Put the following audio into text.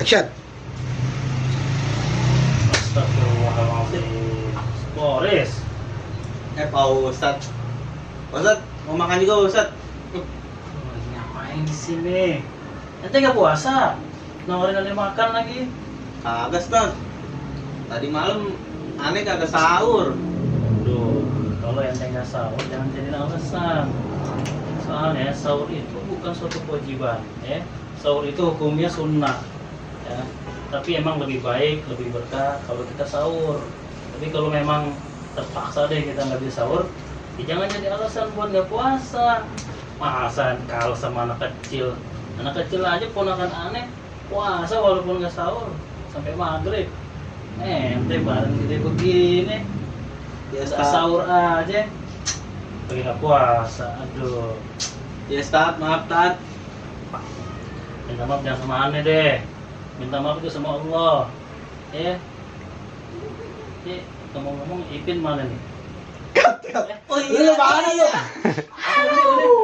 Action. Astagfirullahaladzim. Boris. Pak Ustadz. Ustadz, mau makan juga Ustadz? Ngapain di sini? Ente nggak puasa? Nawarin Ale makan lagi? Kagak, Ustadz. Tadi malam aneh kagak sahur. Duh, kalau ente nggak sahur jangan jadi alasan. Soalnya sahur itu bukan suatu kewajiban, ya. Sahur itu hukumnya sunnah, ya. Tapi emang lebih baik, lebih berkah kalau kita sahur. Tapi kalau memang terpaksa deh kita nggak bisa sahur, ya jangan jadi alasan buat nggak puasa. Masa kalau sama anak kecil aja ponakan aneh puasa walaupun nggak sahur sampai maghrib. Ente bareng gede begini, Ya, nggak Ustadz. sahur aja, lagi nggak puasa. Aduh, Ya, Ustadz, maaf, Tat. minta maaf jangan sama aneh deh, minta maaf itu sama Allah, ya. Ngomong-ngomong, Ipin mana nih? Oh iya, mana iya. lu?